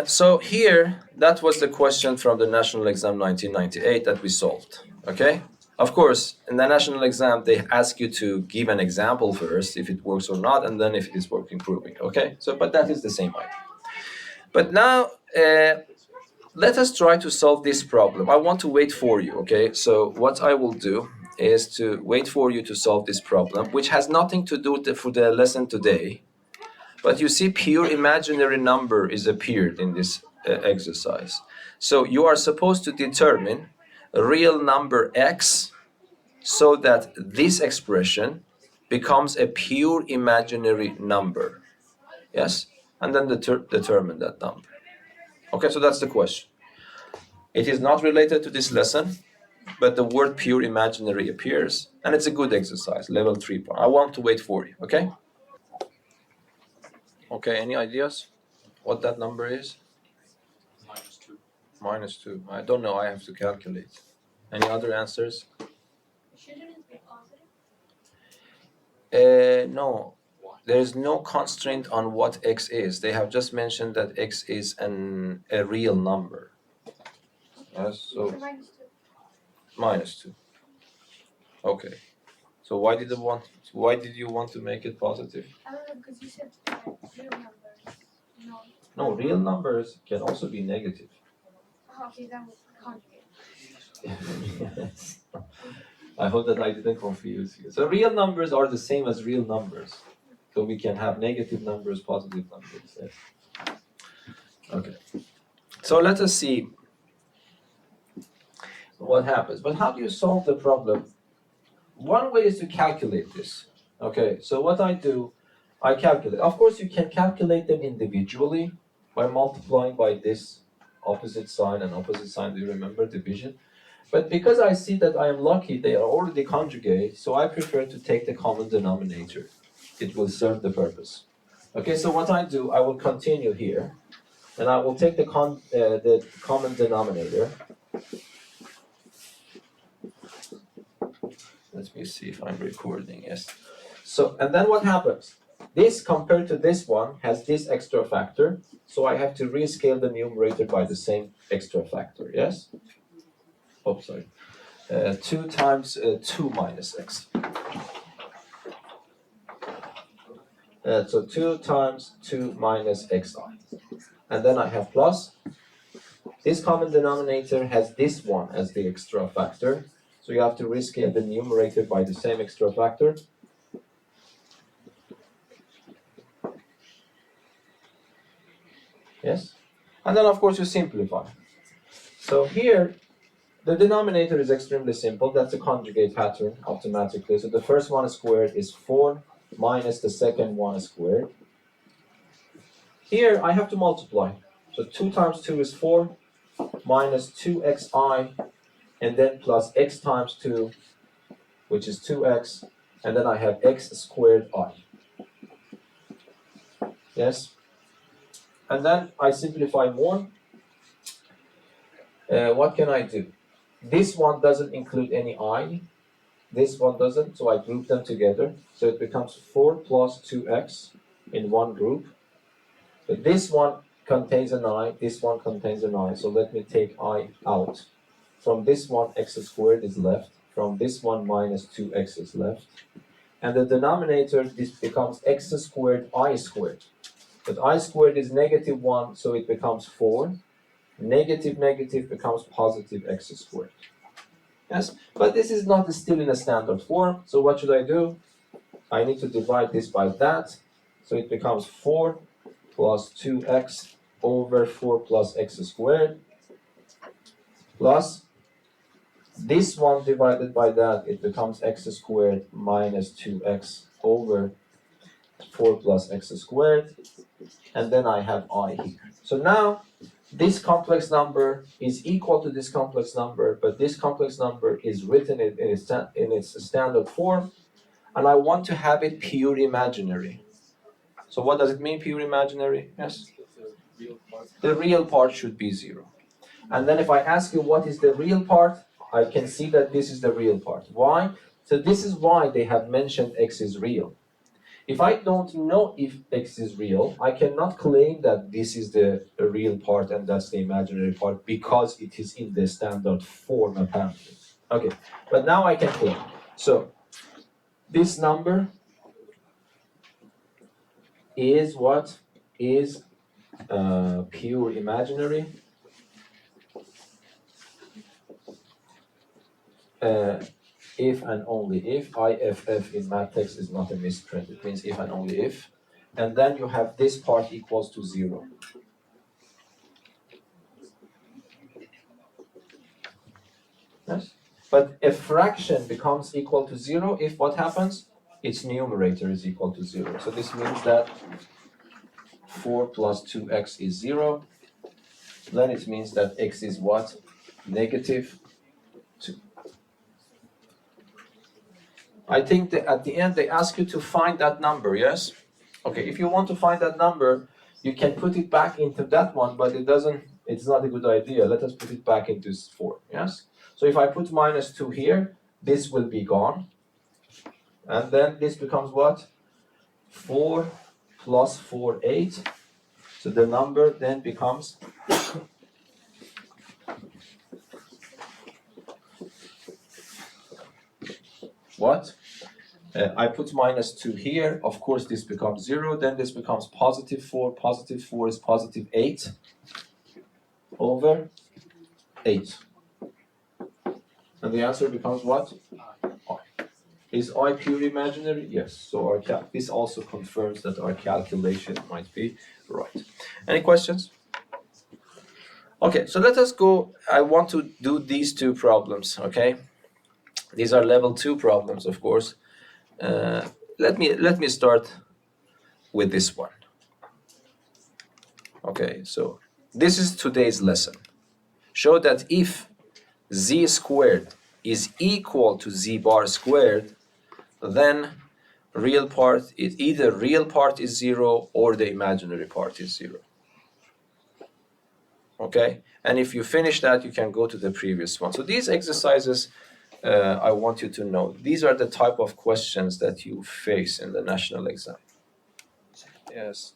Speaker 1: So here, that was the question from the national exam 1998 that we solved, okay? Of course, in the national exam, they ask you to give an example first, if it works or not, and then if it is working, proving, okay? So, but that is the same idea. But now, let us try to solve this problem. I want to wait for you, okay? So what I will do is to wait for you to solve this problem, which has nothing to do with for the lesson today. But you see, pure imaginary number is appeared in this exercise. So you are supposed to determine a real number x so that this expression becomes a pure imaginary number. Yes? And then determine that number. Okay, so that's the question. It is not related to this lesson, but the word pure imaginary appears, and it's a good exercise, level 3. I want to wait for you, okay? Okay, any ideas what that number is?
Speaker 3: -2.
Speaker 1: -2. I don't know, I have to calculate. Any other answers?
Speaker 5: Shouldn't it be positive?
Speaker 1: No. There is no constraint on what x is. They have just mentioned that x is a real number. Yes, so
Speaker 5: So
Speaker 1: -2. Okay. So why did you want to make it positive?
Speaker 5: I don't know, because you said real numbers. No.
Speaker 1: No, real numbers can also be negative.
Speaker 5: Oh, okay, that was conjugate.
Speaker 1: Yes. I hope that I didn't confuse you. So real numbers are the same as real numbers. So we can have negative numbers, positive numbers. Yes. Okay. So let us see what happens. But how do you solve the problem? One way is to calculate this. Okay, so what I do, I calculate. Of course, you can calculate them individually by multiplying by this opposite sign and opposite sign. Do you remember division? But because I see that I am lucky, they are already conjugate, so I prefer to take the common denominator. It will serve the purpose. Okay, so what I do, I will continue here, and I will take the common denominator. Let me see if I'm recording, yes. So, and then what happens? This compared to this one has this extra factor, so I have to rescale the numerator by the same extra factor, yes? Oh, sorry. 2 times 2 minus x. So 2 times 2 minus xi. And then I have plus. This common denominator has this one as the extra factor. So you have to rescale the numerator by the same extra factor. Yes? And then of course you simplify. So here, the denominator is extremely simple. That's a conjugate pattern automatically. So the first one squared is 4 minus the second one squared. Here I have to multiply. So 2 times 2 is 4 minus 2xi and then plus x times 2, which is 2x, and then I have x squared I. Yes? And then I simplify more. What can I do? This one doesn't include any I. This one doesn't, so I group them together. So it becomes 4 plus 2x in one group. But this one contains an I, this one contains an I. So let me take I out. From this one, x squared is left. From this one, minus 2x is left. And the denominator, this becomes x squared I squared. But I squared is negative 1, so it becomes 4. Negative negative becomes positive x squared. Yes, but this is not still in a standard form, so what should I do? I need to divide this by that, so it becomes 4 plus 2x over 4 plus x squared, plus this one divided by that, it becomes x squared minus 2x over 4 plus x squared, and then I have I here. So now, this complex number is equal to this complex number, but this complex number is written in its standard form, and I want to have it pure imaginary. So what does it mean, pure imaginary? Yes? The real part should be 0. And then if I ask you what is the real part, I can see that this is the real part. Why? So this is why they have mentioned x is real. If I don't know if x is real, I cannot claim that this is the real part and that's the imaginary part because it is in the standard form apparently. Okay, but now I can claim. So this number is what? Is pure imaginary. If and only if, IFF in math text is not a misprint, it means if and only if. And then you have this part equals to 0. Yes? But a fraction becomes equal to 0 if what happens? Its numerator is equal to 0. So this means that 4 plus 2x is 0. Then it means that x is what? Negative 2. I think that at the end they ask you to find that number, yes? Okay, if you want to find that number, you can put it back into that one, but it's not a good idea. Let us put it back into this form, yes? So if I put minus 2 here, this will be gone. And then this becomes what? 4 plus 4, 8. So the number then becomes what? I put minus 2 here. Of course, this becomes 0. Then this becomes positive 4. Positive 4 is positive 8 over 8. And the answer becomes what? I. Is I pure imaginary? Yes. So this also confirms that our calculation might be right. Any questions? Okay, so let us go. I want to do these two problems, okay? These are level 2 problems, of course. Let me start with this one. Okay, so this is today's lesson. Show that if z squared is equal to z bar squared, then either real part is 0 or the imaginary part is 0. Okay, and if you finish that, you can go to the previous one. So these exercises, I want you to know, these are the type of questions that you face in the national exam. Yes.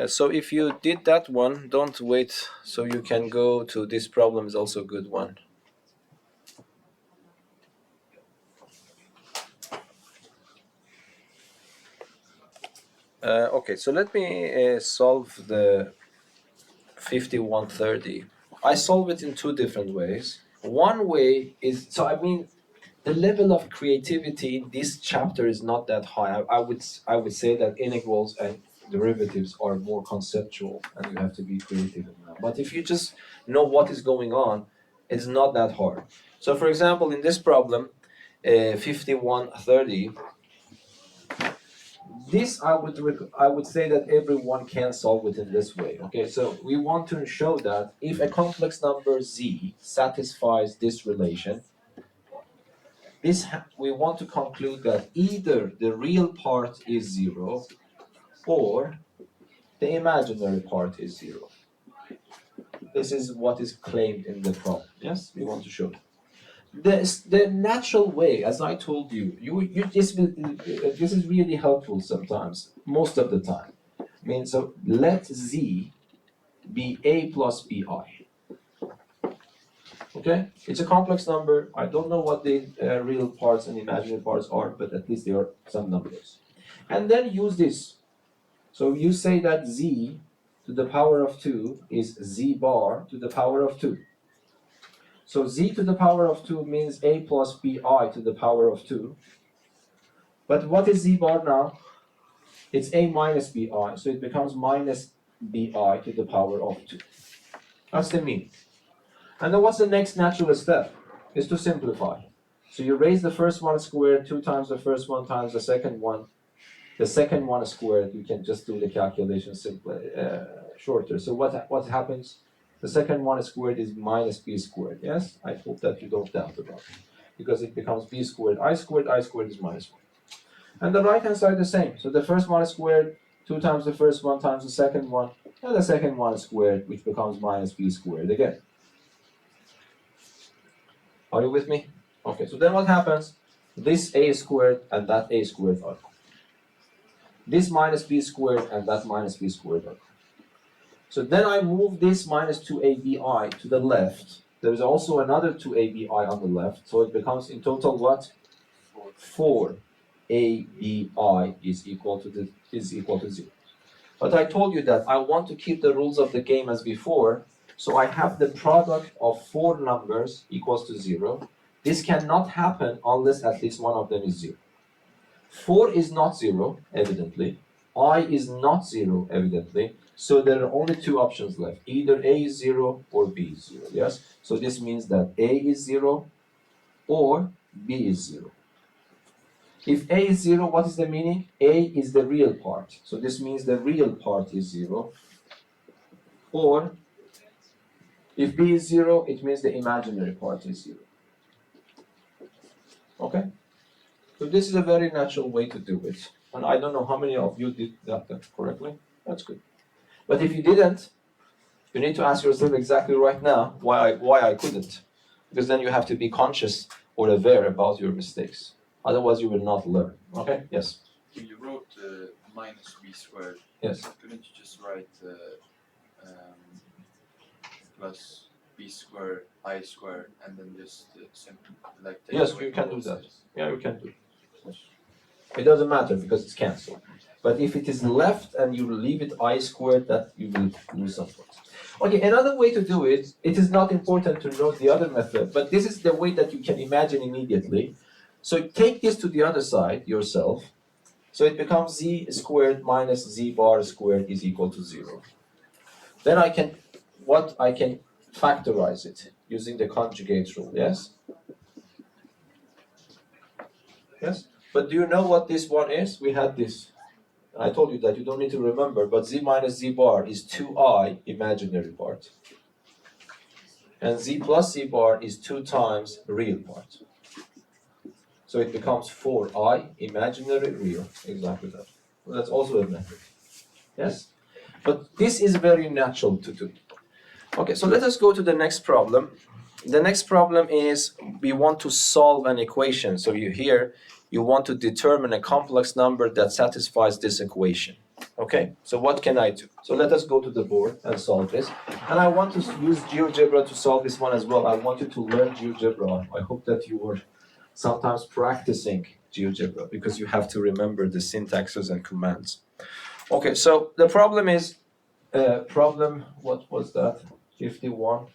Speaker 1: So if you did that one, don't wait, so you can go to this problem is also a good one. Okay, so let me solve the 5130. I solve it in two different ways. One way is, so I mean, the level of creativity in this chapter is not that high. I would say that integrals and derivatives are more conceptual, and you have to be creative in that. But if you just know what is going on, it's not that hard. So, for example, in this problem, 5130, this I would say that everyone can solve it in this way. Okay, so we want to show that if a complex number z satisfies this relation, we want to conclude that either the real part is zero or the imaginary part is zero. This is what is claimed in the problem. Yes, we want to show it. The natural way, as I told you, this is really helpful sometimes, most of the time. I mean, so let z be a plus bi. Okay, it's a complex number. I don't know what the real parts and imaginary parts are, but at least there are some numbers. And then use this. So you say that z to the power of 2 is z bar to the power of 2. So z to the power of 2 means a plus bi to the power of 2. But what is z bar now? It's a minus bi, so it becomes minus bi to the power of 2. That's the mean. And then what's the next natural step? Is to simplify. So you raise the first one squared 2 times the first one times the second one. The second one squared, you can just do the calculation simply shorter. So what happens? The second one squared is minus b squared. Yes, I hope that you don't doubt about it, because it becomes b squared. I squared is minus 1. And the right hand side the same. So the first one squared 2 times the first one times the second one, and the second one squared, which becomes minus b squared again. Are you with me? Okay, so then what happens? This a squared and that a squared are gone. This minus b squared and that minus b squared are gone. So then I move this minus 2abi to the left. There is also another 2abi on the left, so it becomes in total what? 4abi is equal to 0. But I told you that I want to keep the rules of the game as before, so I have the product of 4 numbers equals to 0. This cannot happen unless at least one of them is 0. 4 is not 0, evidently. I is not 0, evidently. So there are only 2 options left. Either a is 0 or b is 0. Yes? So this means that a is 0 or b is 0. If a is 0, what is the meaning? A is the real part. So this means the real part is 0. Or if b is 0, it means the imaginary part is 0. Okay? So this is a very natural way to do it. And I don't know how many of you did that correctly. That's good. But if you didn't, you need to ask yourself exactly right now why I couldn't. Because then you have to be conscious or aware about your mistakes. Otherwise you will not learn. Okay? Yes?
Speaker 4: When you wrote minus b squared,
Speaker 1: Yes.
Speaker 4: couldn't you just write plus b squared, I squared, and then just simply like take
Speaker 1: Yes,
Speaker 4: away
Speaker 1: you can do
Speaker 4: both
Speaker 1: that.
Speaker 4: sides?
Speaker 1: Yeah, you can do it. Yes. It doesn't matter because it's cancelled. But if it is left and you leave it I squared, that you will lose some points. Okay, another way to do it, it is not important to know the other method, but this is the way that you can imagine immediately. So take this to the other side yourself. So it becomes z squared minus z bar squared is equal to 0. Then I can factorize it using the conjugate rule, yes? Yes? But do you know what this one is? We had this. I told you that you don't need to remember, but z minus z bar is 2i imaginary part. And z plus z bar is 2 times real part. So it becomes 4i imaginary real. Exactly that. Well, that's also a method. Yes? But this is very natural to do. Okay, so let us go to the next problem. The next problem is we want to solve an equation. So you want to determine a complex number that satisfies this equation. Okay, so what can I do? So let us go to the board and solve this. And I want to use GeoGebra to solve this one as well. I want you to learn GeoGebra. I hope that you were sometimes practicing GeoGebra because you have to remember the syntaxes and commands. Okay, so the problem is, what was that? 51,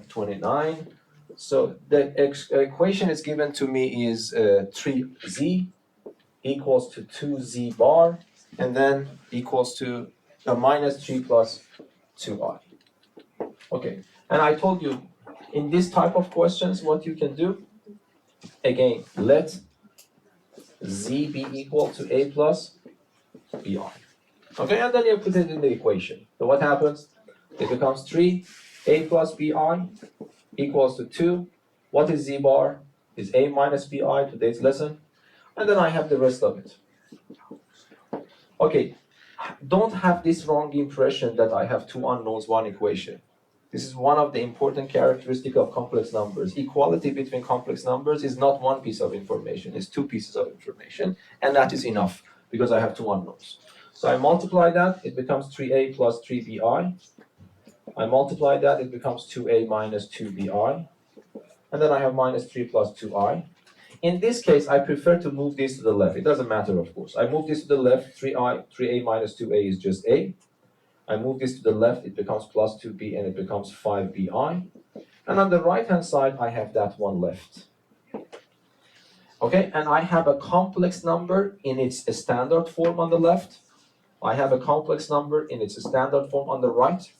Speaker 1: 29. So the equation is given to me is 3z equals to 2z bar, and then equals to minus 3 plus 2I. Okay, and I told you, in this type of questions, what you can do, again, let z be equal to a plus bi. Okay, and then you put it in the equation. So what happens? It becomes 3a plus bi equals to 2. What is z bar? Is a minus bi, today's lesson. And then I have the rest of it. Okay, don't have this wrong impression that I have two unknowns, one equation. This is one of the important characteristics of complex numbers. Equality between complex numbers is not one piece of information, it's two pieces of information, and that is enough because I have two unknowns. So I multiply that, it becomes 3a plus 3bi. I multiply that, it becomes 2a minus 2bi. And then I have minus 3 plus 2i. In this case, I prefer to move this to the left. It doesn't matter, of course. I move this to the left, 3a minus 2a is just a. I move this to the left, it becomes plus 2b, and it becomes 5bi. And on the right-hand side, I have that one left. Okay, and I have a complex number in its standard form on the left. I have a complex number in its standard form on the right,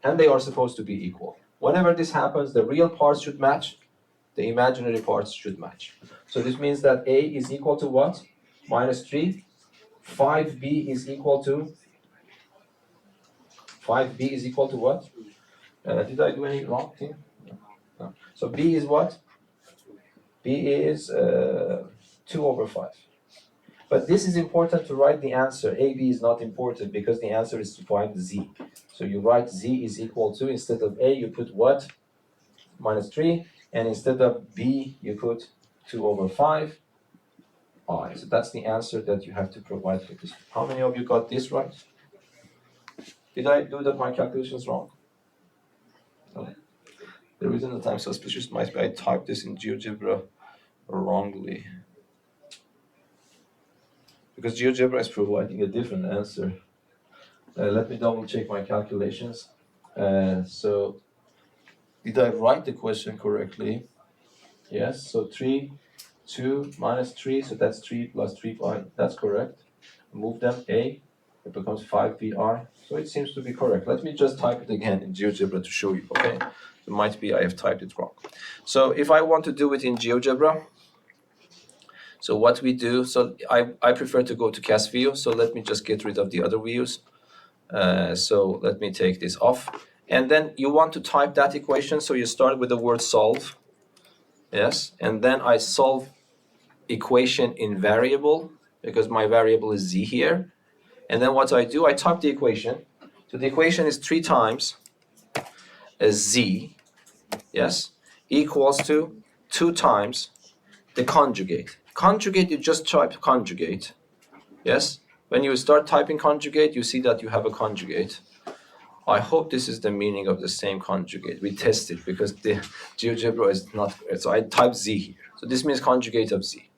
Speaker 1: and they are supposed to be equal. Whenever this happens, the real parts should match, the imaginary parts should match. So this means that a is equal to what? Minus 3. 5b is equal to 5b is equal to what? Did I do any wrong thing? No. So b is what? b is 2 over 5. But this is important to write the answer. AB is not important because the answer is to find z. So you write z is equal to, instead of a, you put what? Minus 3. And instead of b, you put 2 over 5. I. So that's the answer that you have to provide for this. How many of you got this right? Did I do my calculations wrong? No. The reason that I'm suspicious might be I typed this in GeoGebra wrongly. Because GeoGebra is providing a different answer. Let me double check my calculations. So, did I write the question correctly? Yes, so 3, 2 minus 3, so that's 3 plus 3pi, that's correct. Move them, A, it becomes 5pi, so it seems to be correct. Let me just type it again in GeoGebra to show you, okay? It might be I have typed it wrong. So if I want to do it in GeoGebra, so what we do, so I prefer to go to cast view, so let me just get rid of the other views. So let me take this off. And then you want to type that equation, so you start with the word solve. Yes, and then I solve equation in variable, because my variable is z here. And then what I do, I type the equation. So the equation is 3 times z, yes, equals to 2 times the conjugate. Conjugate, you just type conjugate, yes. When you start typing conjugate, you see that you have a conjugate. I hope this is the meaning of the same conjugate. We test it because the GeoGebra is not, so I type z here. So this means conjugate of z.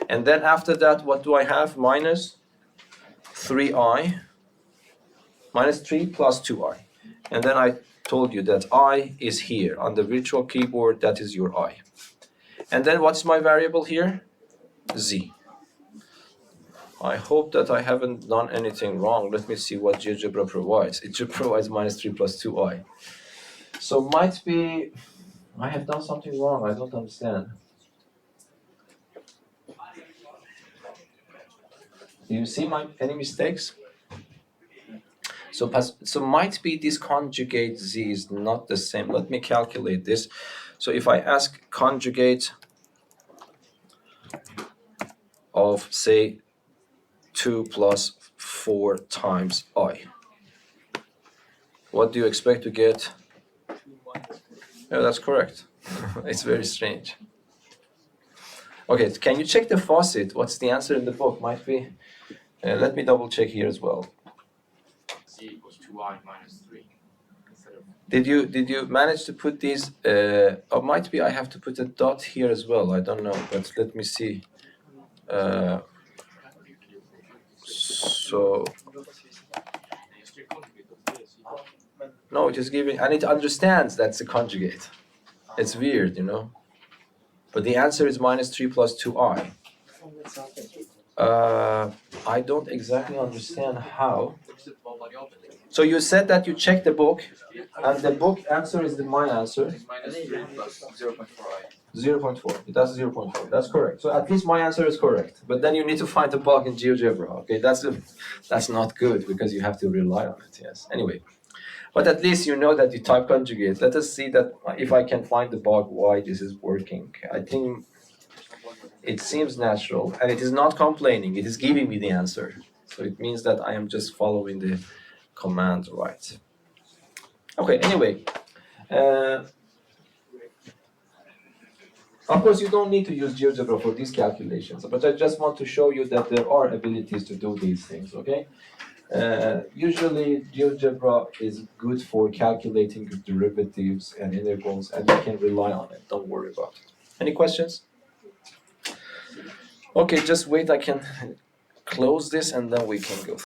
Speaker 1: And then after that, what do I have? Minus 3i, minus 3 plus 2i. And then I told you that I is here on the virtual keyboard, that is your I. And then what's my variable here? Z. I hope that I haven't done anything wrong. Let me see what GeoGebra provides. It just provides minus 3 plus 2i. So might be I have done something wrong. I don't understand. Do you see any mistakes? So might be this conjugate z is not the same. Let me calculate this. So if I ask conjugate of, say, 2 plus 4 times I, what do you expect to get? Yeah, that's correct. It's very strange. Okay, can you check the faucet? What's the answer in the book? Might be. Let me double check here as well.
Speaker 3: Z equals 2I minus 3. Instead of
Speaker 1: Did you manage to put these? Or might be I have to put a dot here as well. I don't know, but let me see. So no, it is giving, and it understands that's a conjugate. It's weird, you know. But the answer is minus 3 plus 2i. I don't exactly understand how. So you said that you checked the book, and the book answer is my answer.
Speaker 4: It's minus 3 plus 0.4i.
Speaker 1: 0.4. That's 0.4. That's correct. So at least my answer is correct. But then you need to find the bug in GeoGebra. Okay, that's not good because you have to rely on it. Yes. Anyway, but at least you know that you type conjugate. Let us see that if I can find the bug why this is working. I think it seems natural and it is not complaining. It is giving me the answer. So it means that I am just following the command right. Okay. Anyway. Of course, you don't need to use GeoGebra for these calculations, but I just want to show you that there are abilities to do these things, okay? Usually, GeoGebra is good for calculating derivatives and integrals, and you can rely on it. Don't worry about it. Any questions? Okay, just wait. I can close this, and then we can go.